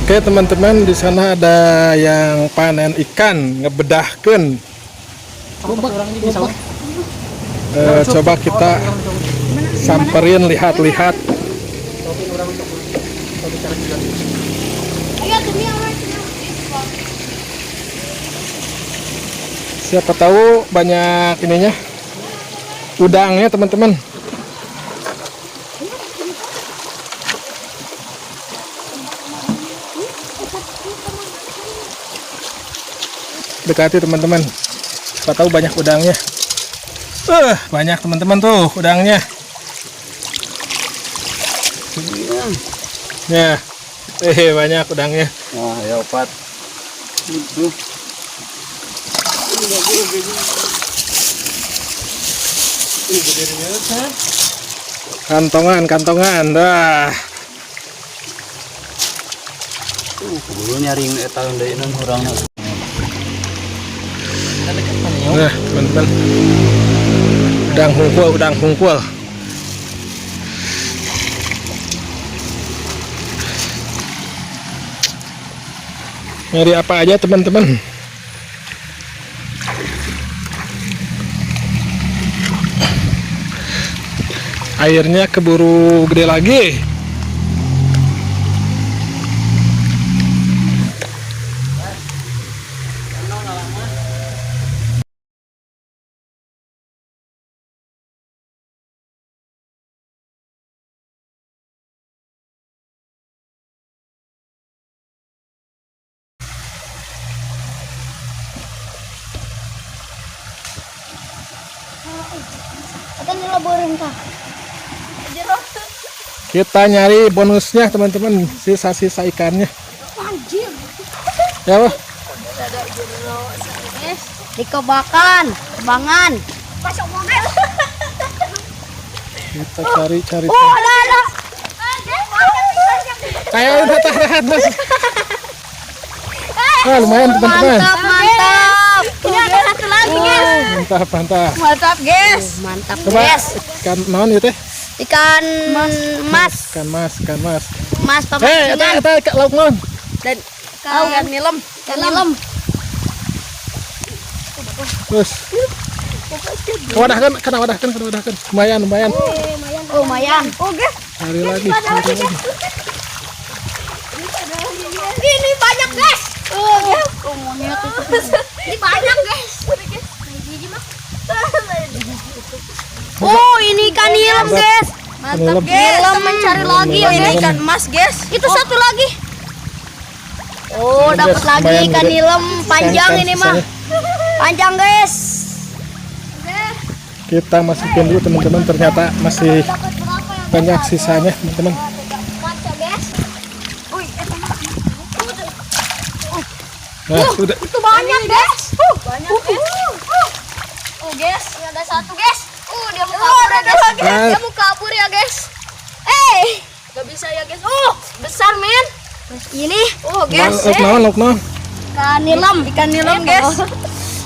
Oke teman-teman, di sana ada yang panen ikan, ngebedahkan. Coba kita samperin, lihat-lihat. Siapa tahu banyak ininya, udangnya teman-teman. Dekati teman-teman, siapa tahu banyak udangnya. Banyak teman-teman tuh udangnya. Ya, banyak udangnya. Wah, ya opat. Kantongan, dah. Dulu nyaring tahun dari non orang. Nah teman-teman, udang hungkul. Nyari apa aja teman-teman. Airnya keburu gede lagi. Kita nyari bonusnya teman-teman, sisa-sisa ikannya. Anjir. Ya wah. Dikebakan, kebangan. Masuk mobil. Kita cari. Oh, ada. Kayak udah tahan. Lumayan teman-teman. Mantap. Ini ada satu lagi, guys. Mantap. Mantap, guys. Mantap, Coba guys. ikan naon itu teh? Ikan mas. Ikan mas. Mas Eta lauk naon? Dan ikan nilem. Terus. Wadahkan. Lumayan. Oh, lumayan. Oke. Cari lagi. Ini banyak, guys. Ini banyak, guys. Oh, ini ikan nilem, guys. Mantap, guys. Nilem mencari lagi. Ini ikan emas, guys. Itu satu lagi. Oh, dapat lagi ikan nilem panjang ini mah. Panjang, guys. Kita masukin dulu teman-teman, ternyata masih banyak sisanya teman-teman. Nah, sudah. Itu banyak, guys. Banyak, guys. Oh, guys, ini ada satu, guys. Dia mau kabur ya, guys. Dia mau kabur ya, guys. Gak bisa ya, guys. Oh, besar, men. Ini. Oh, guys. Lauk naon. Ikan nilem, guys.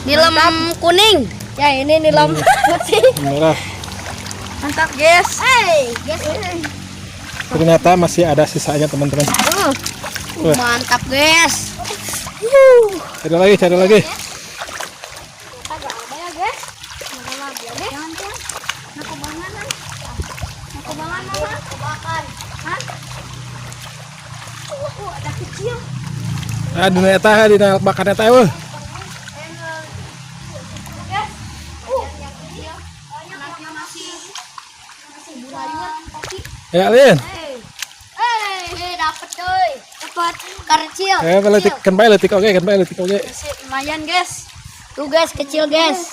Nilem kuning. Ya, ini nilem putih. Merah. Mantap, guys. Guys. Ternyata masih ada sisanya teman-teman. Mantap, guys. Cari lagi. Agak ada ya, guys. Ada lagi ya, guys. Jangan. Kebangan mana? Kebakan. Hah? Ada kecil. Dina eta dina bakar eta eueuh. Ya, Lin. Dapat coy. Dapat kecil. Letik oke. Lumayan, guys. Tuh, guys, kecil, guys.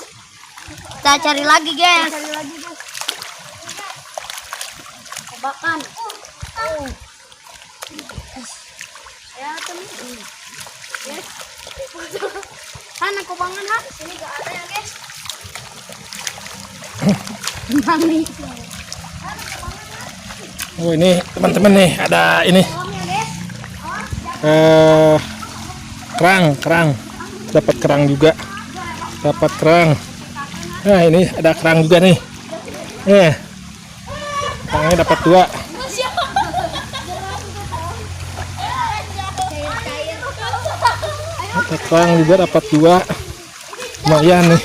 Kita cari lagi, guys. Bakan. Ya temen. Yes. Sana kubangan ha. Sini gak ada ya guys. Mami. Oh ini teman-teman nih ada ini kerang dapat kerang juga, dapat kerang. Nah ini ada kerang juga nih, kerangnya dapat 2. Ada kerang juga dapat 2, lumayan nih.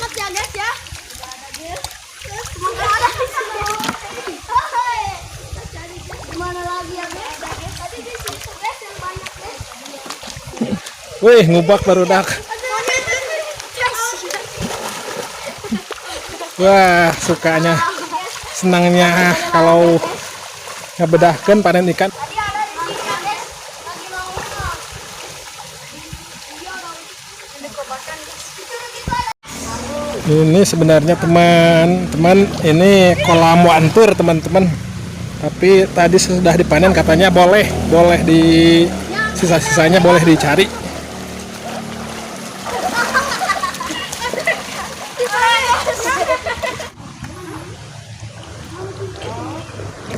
Wih, ngubak barudak. Wah, sukanya, senangnya kalau ngebedahkan panen ikan. Ini sebenarnya teman-teman, ini kolam wantur teman-teman. Tapi tadi sudah dipanen, katanya boleh di sisa-sisanya boleh dicari.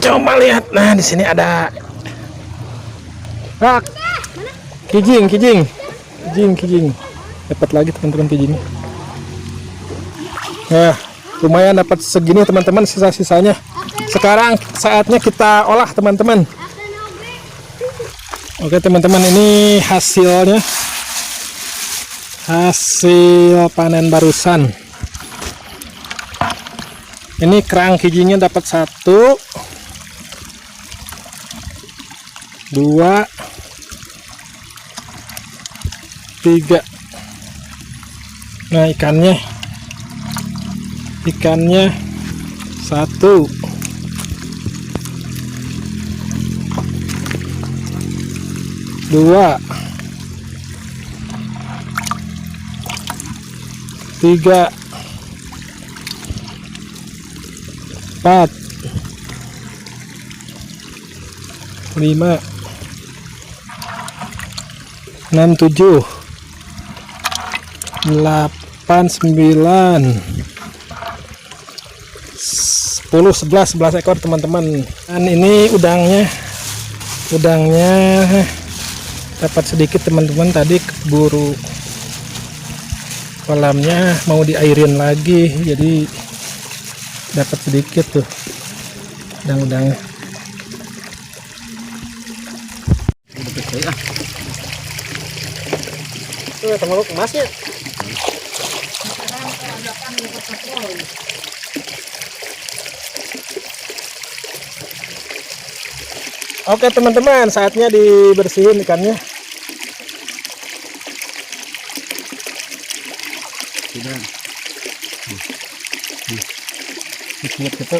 Coba lihat, nah di sini ada kijing. Dapat lagi teman-teman kijing. Nah, lumayan dapat segini teman-teman sisa-sisanya. Sekarang saatnya kita olah teman-teman. Oke teman-teman, ini hasilnya, hasil panen barusan. Ini kerang kijingnya dapat 1, 2, 3. Nah ikannya 1, 2, 3, 4, 5, 6, 7, 8, 9, 10, 11 ekor teman-teman. Dan ini udangnya dapat sedikit teman-teman, tadi keburu kolamnya mau diairin lagi, jadi dapat sedikit tuh udang-udangnya. Tuh termasuk emasnya. Oke teman-teman, saatnya dibersihin ikannya. Sudah. Lihat gitu.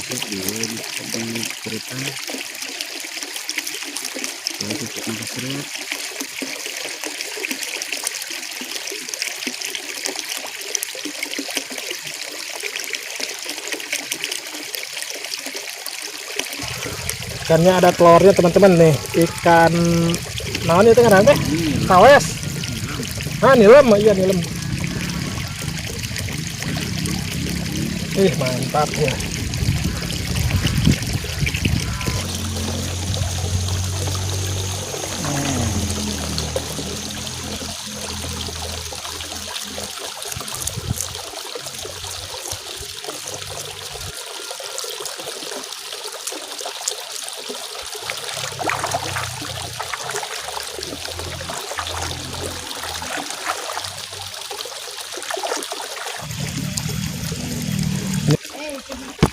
Di kerutan. Kalau tutup nafas serut. Ikannya ada telurnya teman-teman nih, ikan naon itu kan teh? Kawes. Ah, nilem, iya nilem. Mantap ya.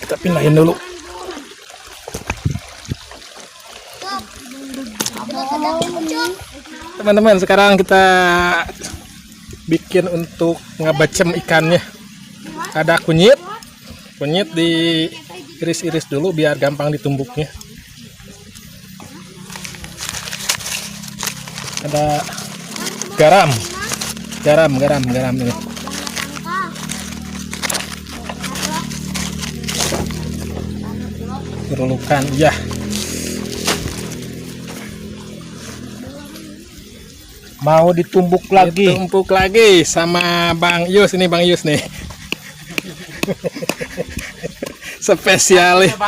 Kita pindahin dulu. Teman-teman, sekarang kita bikin untuk ngebacem ikannya. Ada kunyit diiris-iris dulu biar gampang ditumbuknya. Ada garam ini. Perlukan, ya. Mau ditumbuk lagi. Ditumpuk lagi sama Bang Yus, ini Bang Yus nih. Spesialis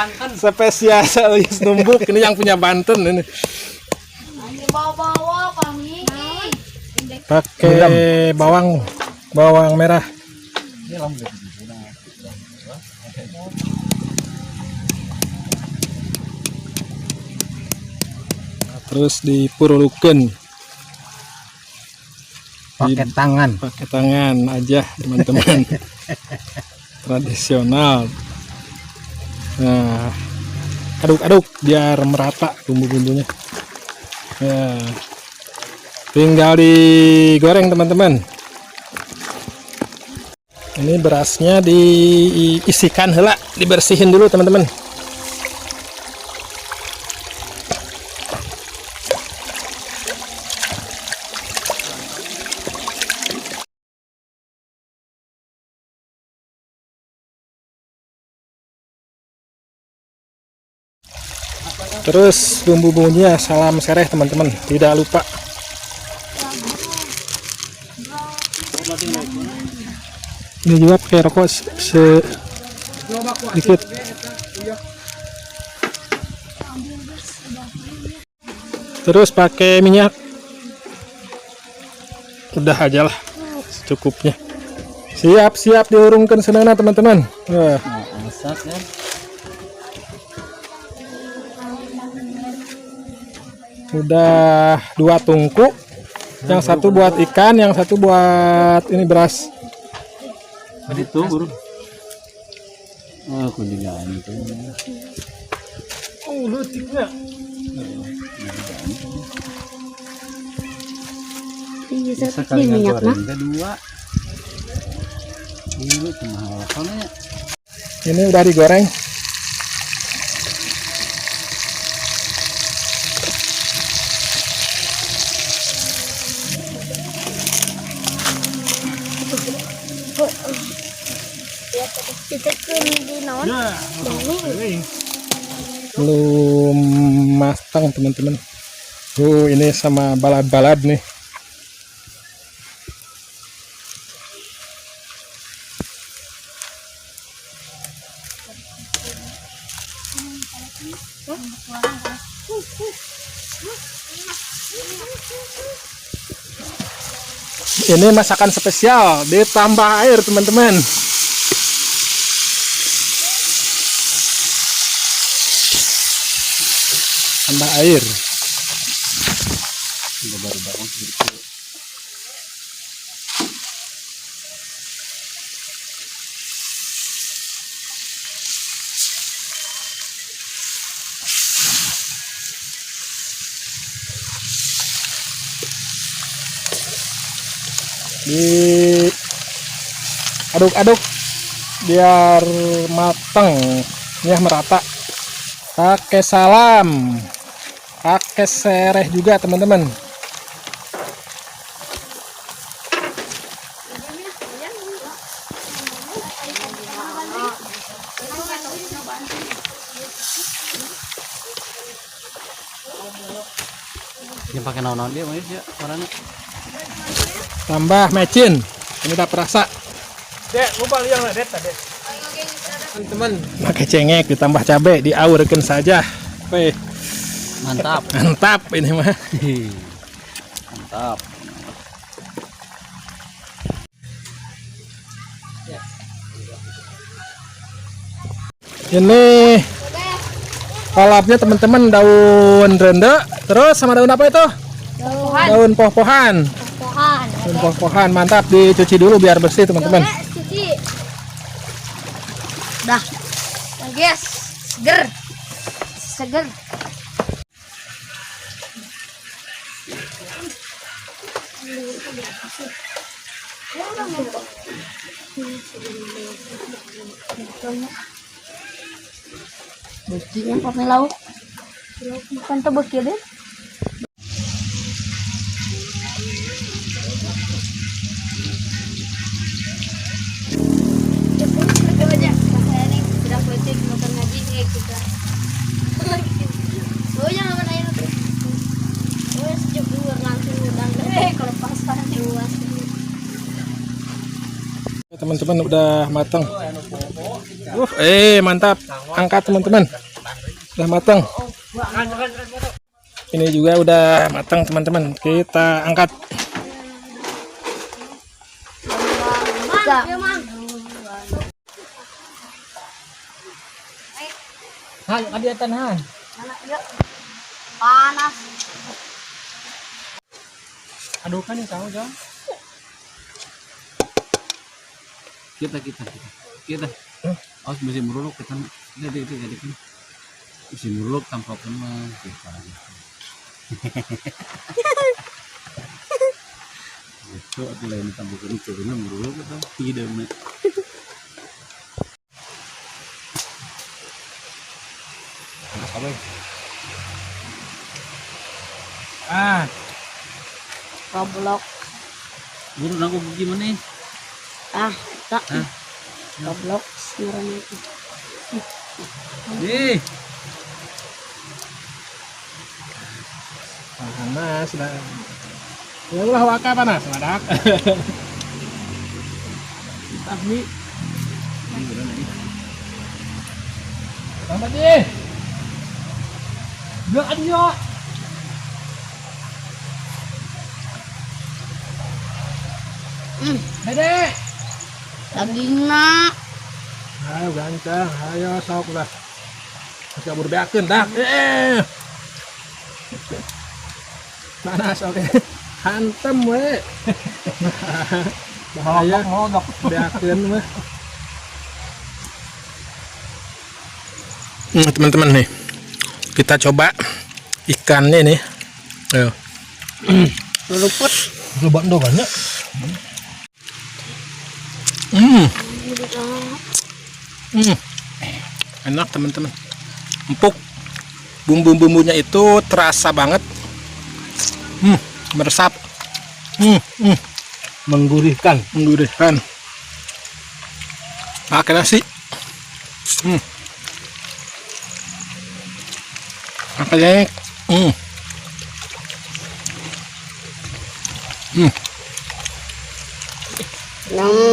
numbuk, ini yang punya Banten ini. Bawa-bawa kami. Pakai bawang merah. Terus dipurulukan. Pakai tangan. Pakai tangan aja teman-teman. Tradisional. Nah, aduk-aduk biar merata bumbu-bumbunya. Ya, tinggal digoreng teman-teman. Ini berasnya diisikan heula, dibersihin dulu teman-teman. Terus bumbu-bumbunya salam sereh teman-teman, tidak lupa. Ini juga pakai rokok sedikit. Terus pakai minyak. Udah aja lah, secukupnya. Siap-siap diurungkan senana teman-teman. Wah. Masak ya. Udah 2 tungku, yang satu buat ikan, yang satu buat ini beras. Itu bro. Aku juga itu. Oh, lutiknya. Iya, Sekali goreng kedua. Ini cuma halapannya. Ini udah digoreng. Belum matang teman-teman. Ini sama balad-balad nih. Ini masakan spesial, ditambah air teman-teman. Tambah air. Diaduk-aduk biar matang, ya merata. Pakai salam, pakai sereh juga teman-teman. Ini pakai naon-naon dia manis ya warnanya. Tambah mecin, ini udah perasa. Dek, lupa liang lah, Dek, tadi. Teman-teman, pakai cengek ditambah cabai, diaurkan saja. Wih, Mantap. mantap ini mah. Mantap. Ini kolabnya teman-teman daun rende, terus sama daun apa itu? Daun poh-pohan. Daun poh-pohan, mantap, dicuci dulu biar bersih teman-teman. Cuci. Dah. Nah, guys, seger. Seger. Bekinya pakai lauk. Bukan tuh beki deh. Aja, ini sudah politik makan ngaji nih kita. teman-teman, udah matang. Mantap. Angkat teman-teman. Udah matang. Ini juga udah matang teman-teman. Kita angkat. Han, adiatan Han. Panas. Aduh kan nih kamu jangan. Kita. Awas bisa meruluk kita. Jadi kan. Bisa meruluk tanpa pernah kita. Itu aku lain tambahkan itu karena meruluk atau tidak nih. Goblok. Burung aku gimana? Tak. Goblok sebenarnya itu. Nih. Panas dah. Ya Allah, waka panas, madak. Tapi Selamat deh. Gak ada. Dede. Dagingna. Ayo gancang, ayo sok lah. Masih berbeakeun dah. Panas oke. Hantem we. Bahaya beakeun mah. Teman-teman nih. Kita coba ikannya nih. Ayo. Luput. Coba ndo banyak. Enak teman-teman, empuk, bumbu-bumbunya itu terasa banget, meresap, Menggurihkan. pakai nasi, makanya,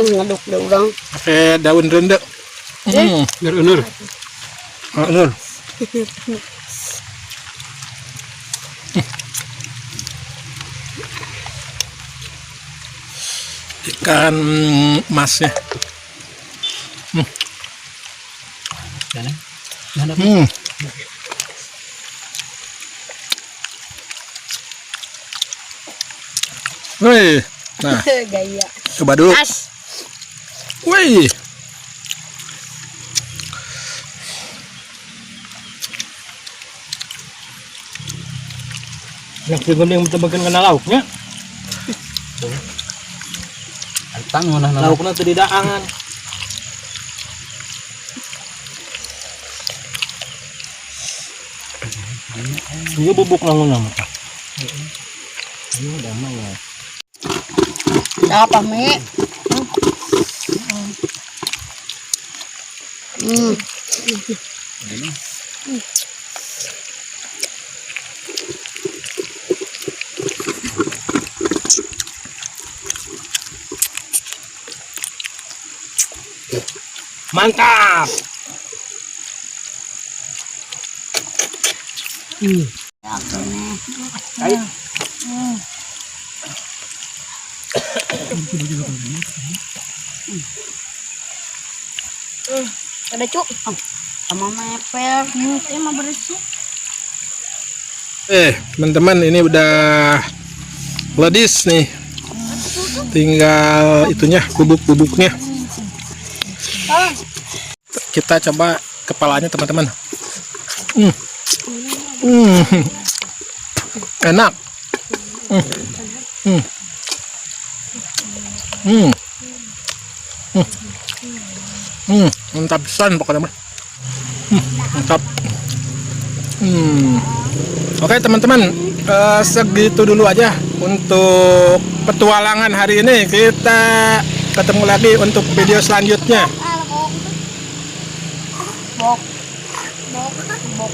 Ngaduk udang. pakai daun rende, Biar unur. Nur. Ikan masnya. Wih, nah Gaya. coba dulu. As. Wih, Yang sebelum yang ditambahkan kena lauknya. Antang mana Lauknya tidak angan. Ini bubuk langun nama. Ini udah mau ya. Apa Mi? Mantap. Ada cuk. Sama mepel. Ini mah bersih. teman-teman, ini udah ledis nih. Tinggal itunya, bubuk-bubuknya. Kita coba kepalanya teman-teman. Enak. Mantap pisan pokoknya mah. Mantap. Oke teman-teman, segitu dulu aja untuk petualangan hari ini. Kita ketemu lagi untuk video selanjutnya. Bok. Bok. Bok.